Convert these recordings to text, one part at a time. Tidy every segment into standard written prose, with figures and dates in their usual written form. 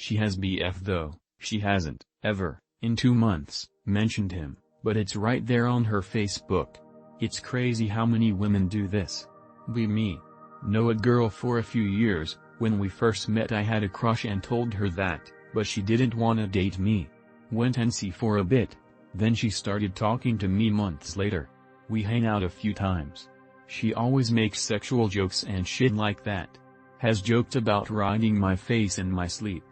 She has BF though, she hasn't, ever, in 2 months, mentioned him, but it's right there on her Facebook. It's crazy how many women do this. Be me. Know a girl for a few years. When we first met I had a crush and told her that, but she didn't wanna date me. Went NC for a bit, then she started talking to me months later. We hang out a few times. She always makes sexual jokes and shit like that. Has joked about riding my face in my sleep.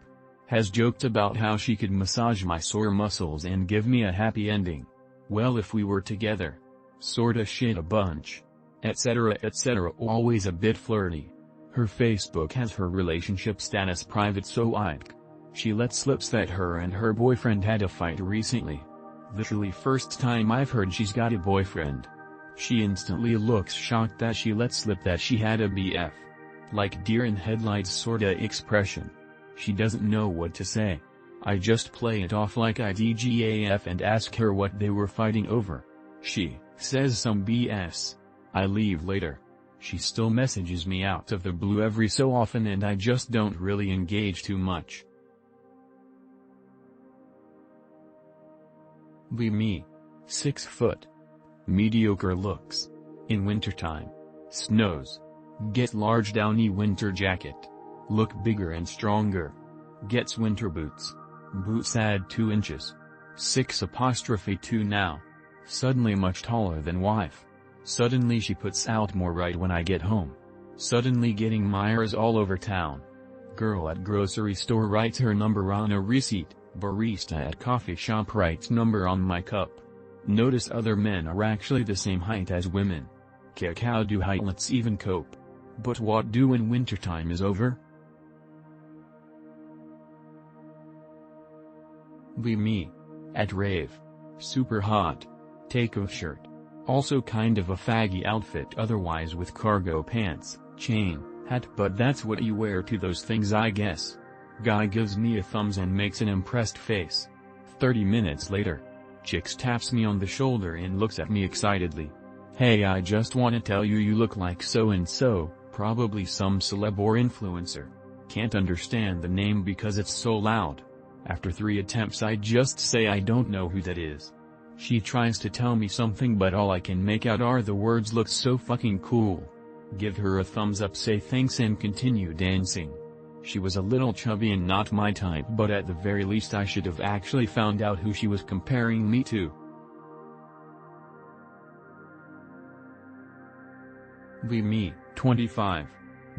Has joked about how she could massage my sore muscles and give me a happy ending. Well, if we were together. Sorta shit a bunch. Etc. etc. Always a bit flirty. Her Facebook has her relationship status private, so she let slips that her and her boyfriend had a fight recently. Literally first time I've heard she's got a boyfriend. She instantly looks shocked that she let slip that she had a BF. Like deer in headlights sorta expression. She doesn't know what to say. I just play it off like I DGAF and ask her what they were fighting over. She says some BS. I leave later. She still messages me out of the blue every so often and I just don't really engage too much. Be me. 6 foot. Mediocre looks. In wintertime. Snows. Get large downy winter jacket. Look bigger and stronger. Gets winter boots. Boots add 2 inches. 6'2" now. Suddenly much taller than wife. Suddenly she puts out more right when I get home. Suddenly getting Myers all over town. Girl at grocery store writes her number on a receipt. Barista at coffee shop writes number on my cup. Notice other men are actually the same height as women. How do heightlets even cope? But what do when wintertime is over? Be me. At rave. Super hot. Take off shirt. Also kind of a faggy outfit otherwise with cargo pants, chain, hat, but that's what you wear to those things I guess. Guy gives me a thumbs and makes an impressed face. 30 minutes later. Chicks taps me on the shoulder and looks at me excitedly. Hey, I just wanna tell you you look like so and so, probably some celeb or influencer. Can't understand the name because it's so loud. After 3 attempts I just say I don't know who that is. She tries to tell me something but all I can make out are the words "looks so fucking cool." Give her a thumbs up, say thanks and continue dancing. She was a little chubby and not my type, but at the very least I should have actually found out who she was comparing me to. Be me, 25.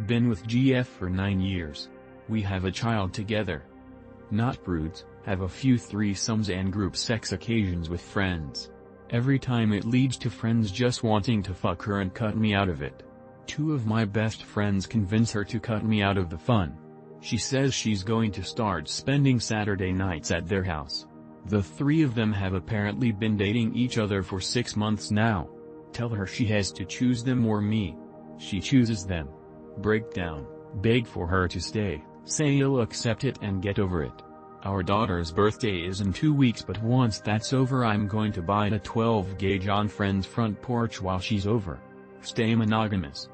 Been with GF for 9 years. We have a child together. Not prudes, have a few threesomes and group sex occasions with friends. Every time it leads to friends just wanting to fuck her and cut me out of it. 2 of my best friends convince her to cut me out of the fun. She says she's going to start spending Saturday nights at their house. The 3 of them have apparently been dating each other for 6 months now. Tell her she has to choose them or me. She chooses them. Break down, beg for her to stay, say you'll accept it and get over it. Our daughter's birthday is in 2 weeks, but once that's over I'm going to buy a 12 gauge on friend's front porch while she's over. Stay monogamous.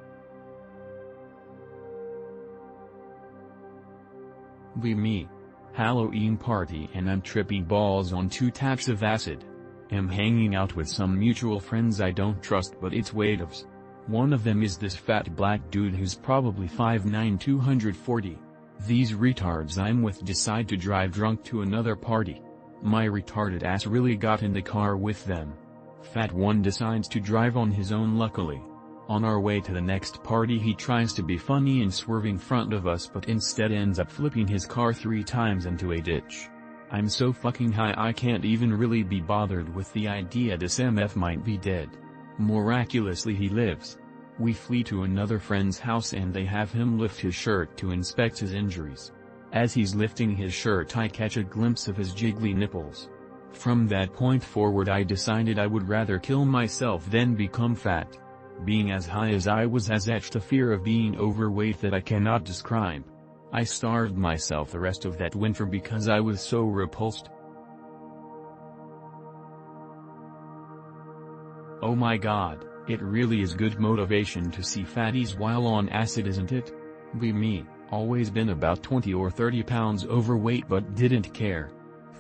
Be me. Halloween party and I'm tripping balls on 2 taps of acid. Am hanging out with some mutual friends I don't trust, but it's waiters. One of them is this fat black dude who's probably 5'9", 240. These retards I'm with decide to drive drunk to another party. My retarded ass really got in the car with them. Fat one decides to drive on his own luckily. On our way to the next party he tries to be funny and swerve in front of us but instead ends up flipping his car 3 times into a ditch. I'm so fucking high I can't even really be bothered with the idea this MF might be dead. Miraculously he lives. We flee to another friend's house and they have him lift his shirt to inspect his injuries. As he's lifting his shirt I catch a glimpse of his jiggly nipples. From that point forward I decided I would rather kill myself than become fat. Being as high as I was has etched a fear of being overweight that I cannot describe. I starved myself the rest of that winter because I was so repulsed. Oh my god, it really is good motivation to see fatties while on acid, isn't it? Be me. Always been about 20 or 30 pounds overweight but didn't care.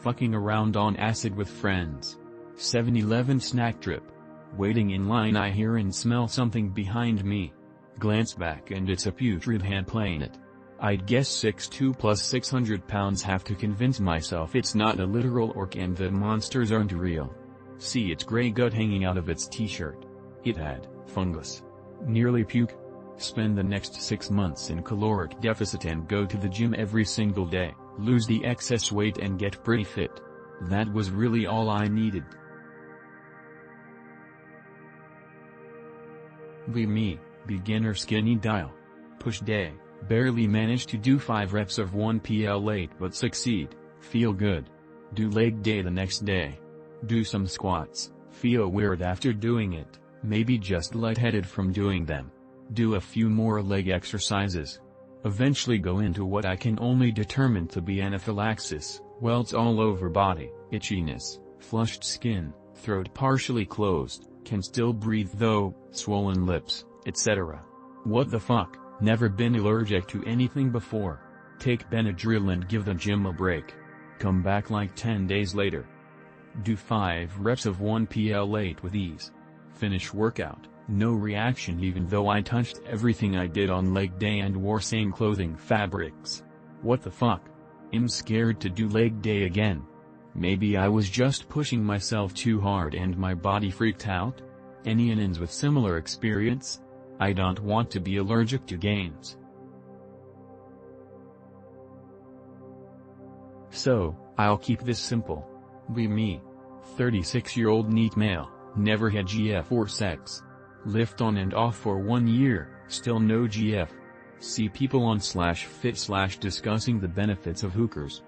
Fucking around on acid with friends. 7-Eleven snack trip. Waiting in line I hear and smell something behind me. Glance back and it's a putrid hand playing it. I'd guess 6'2" plus 600 pounds have to convince myself it's not a literal orc and that monsters aren't real. See its grey gut hanging out of its t-shirt. It had fungus. Nearly puke. Spend the next 6 months in caloric deficit and go to the gym every single day, lose the excess weight and get pretty fit. That was really all I needed. Be me, beginner skinny dial. Push day, barely manage to do 5 reps of 1 PL8 but succeed, feel good. Do leg day the next day. Do some squats, feel weird after doing it, maybe just lightheaded from doing them. Do a few more leg exercises. Eventually go into what I can only determine to be anaphylaxis, welts all over body, itchiness, flushed skin, throat partially closed, can still breathe though, swollen lips, etc. What the fuck, never been allergic to anything before. Take Benadryl and give the gym a break. Come back like 10 days later. Do 5 reps of 1 PL8 with ease. Finish workout. No reaction even though I touched everything I did on leg day and wore same clothing fabrics. What the fuck? I'm scared to do leg day again. Maybe I was just pushing myself too hard and my body freaked out? Any ins with similar experience? I don't want to be allergic to games. So, I'll keep this simple. Be me. 36-year-old neat male, never had GF or sex. Lift on and off for 1 year, still no GF. See people on /fit/ discussing the benefits of hookers.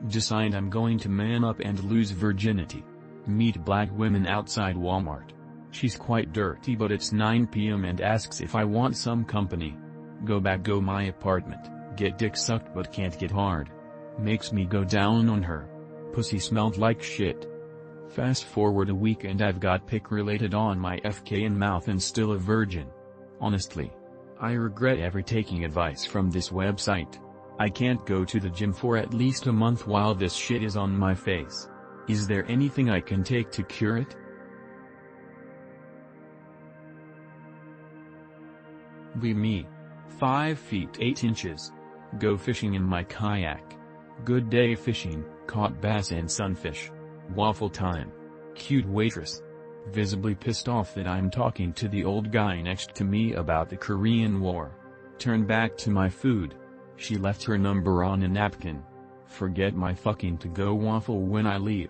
Decide I'm going to man up and lose virginity. Meet black women outside Walmart. She's quite dirty but it's 9 p.m. and asks if I want some company. Go my apartment, get dick sucked but can't get hard. Makes me go down on her. Pussy smelled like shit. Fast forward a week and I've got pic related on my FK and mouth and still a virgin. Honestly. I regret ever taking advice from this website. I can't go to the gym for at least a month while this shit is on my face. Is there anything I can take to cure it? Be me. 5 feet 8 inches. Go fishing in my kayak. Good day fishing, caught bass and sunfish. Waffle time. Cute waitress. Visibly pissed off that I'm talking to the old guy next to me about the Korean War. Turn back to my food. She left her number on a napkin. Forget my fucking to-go waffle when I leave.